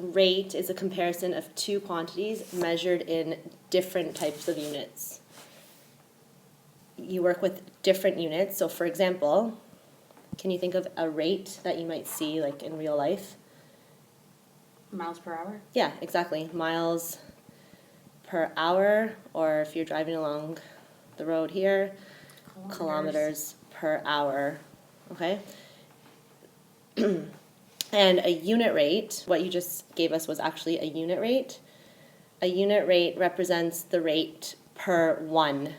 rate is a comparison of two quantities measured in different types of units. You work with different units. So for example, can you think of a rate that you might see like in real life? Miles per hour? Yeah, exactly. Miles per hour, or if you're driving along the road here, kilometers per hour, okay? And a unit rate, what you just gave us was actually a unit rate. A unit rate represents the rate per one.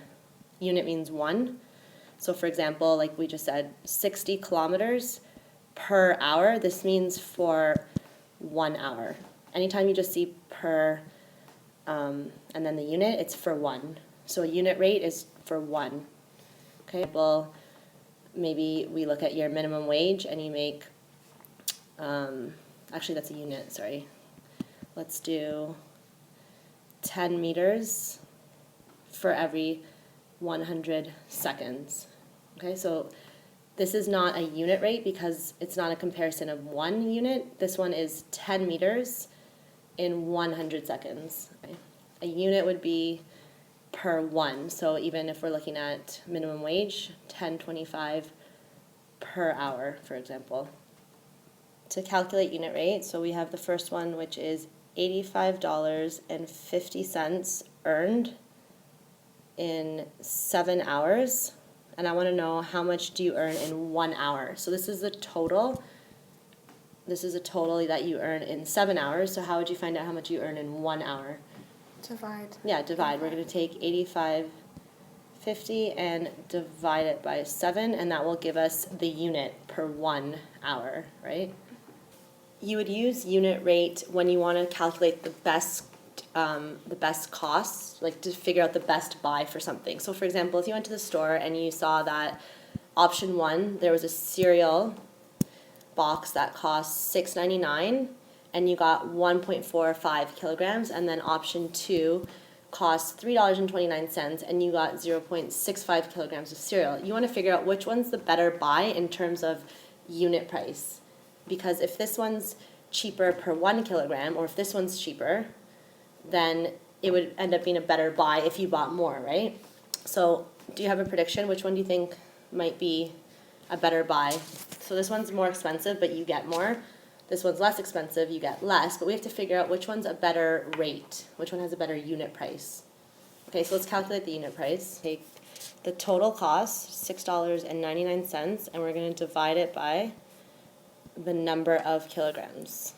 Unit means one. So for example, like we just said, 60 kilometers per hour, this means for 1 hour. Anytime you just see per and then the unit, it's for one. So a unit rate is for one. Okay, well, maybe we look at your minimum wage and you make, actually that's a unit, sorry. Let's do 10 meters for every 100 seconds. Okay, so this is not a unit rate because it's not a comparison of one unit. This one is 10 meters in 100 seconds. Okay? A unit would be per one. So even if we're looking at minimum wage, $10.25 per hour, for example. To calculate unit rate, so we have the first one, which is $85.50 earned in 7 hours. And I want to know how much do you earn in 1 hour. So this is the total. This is a total that you earn in 7 hours. So how would you find out how much you earn in 1 hour? Divide. Yeah, divide. We're going to take 85.50 and divide it by 7, and that will give us the unit per 1 hour, right? You would use unit rate when you want to calculate the best cost, like to figure out the best buy for something. So for example, if you went to the store and you saw that option 1, there was a cereal box that cost $6.99 and you got 1.45 kilograms, and then option 2 costs $3.29 and you got 0.65 kilograms of cereal. You want to figure out which one's the better buy in terms of unit price. Because if this one's cheaper per 1 kilogram, or if this one's cheaper, then it would end up being a better buy if you bought more, right? So do you have a prediction? Which one do you think might be a better buy? So this one's more expensive, but you get more. This one's less expensive, you get less. But we have to figure out which one's a better rate. Which one has a better unit price? Okay, so let's calculate the unit price. Take the total cost, $6.99, and we're going to divide it by the number of kilograms.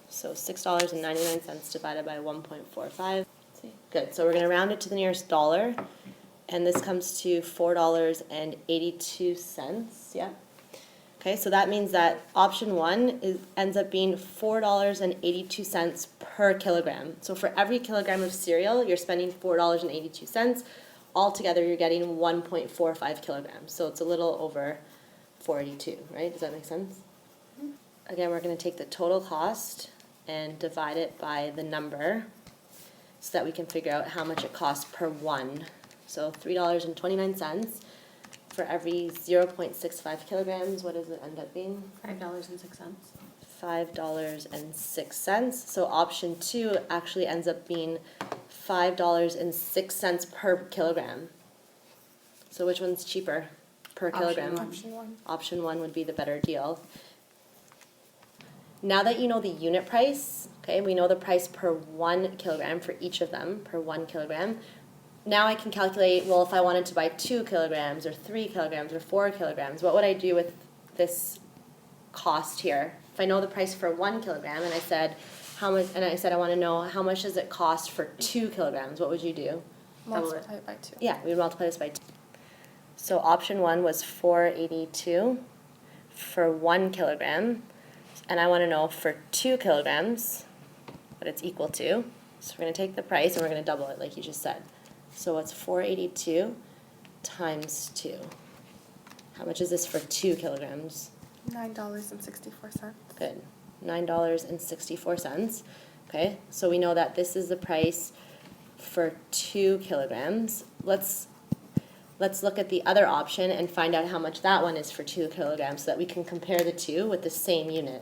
So $6.99 divided by 1.45. Good. So we're going to round it to the nearest dollar, and this comes to $4.82. Yeah. Okay. So that means that option 1 ends up being $4.82 per kilogram. So for every kilogram of cereal, you're spending $4.82. Altogether, you're getting 1.45 kilograms. So it's a little over $4.82. Right? Does that make sense? Again, we're going to take the total cost and divide it by the number so that we can figure out how much it costs per one. So $3.29 for every 0.65 kilograms. What does it end up being? $5.06. $5.06. So option 2 actually ends up being $5.06 per kilogram. So which one's cheaper per kilogram? Option 1. Option 1 would be the better deal. Now that you know the unit price, okay, we know the price per 1 kilogram for each of them, per 1 kilogram. Now I can calculate, well, if I wanted to buy 2 kilograms or 3 kilograms or 4 kilograms, what would I do with this cost here? If I know the price for 1 kilogram and I said, how much, and I said I want to know how much does it cost for 2 kilograms, what would you do? Multiply it by 2. Yeah, we would multiply this by 2. So option 1 was $4.82 for 1 kilogram. And I want to know for 2 kilograms what it's equal to. So we're going to take the price and we're going to double it like you just said. So what's $4.82 times 2? How much is this for 2 kilograms? $9.64. Good. $9.64. Okay, so we know that this is the price for 2 kilograms. Let's look at the other option and find out how much that one is for 2 kilograms so that we can compare the two with the same unit.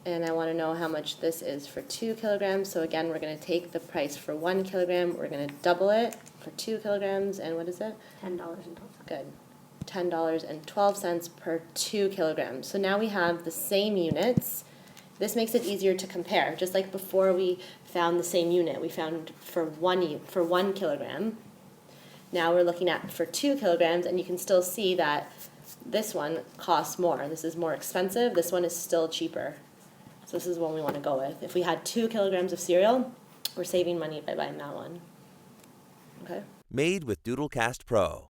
And I want to know how much this is for 2 kilograms. So again, we're going to take the price for 1 kilogram. We're going to double it for 2 kilograms. And what is it? $10.12. Good. $10.12 per 2 kilograms. So now we have the same units. This makes it easier to compare. Just like before we found the same unit, we found for 1 kilogram. Now we're looking at for 2 kilograms, and you can still see that this one costs more. This is more expensive. This one is still cheaper. So this is one we want to go with. If we had 2 kilograms of cereal, we're saving money by buying that one. Okay? Made with Doodlecast Pro.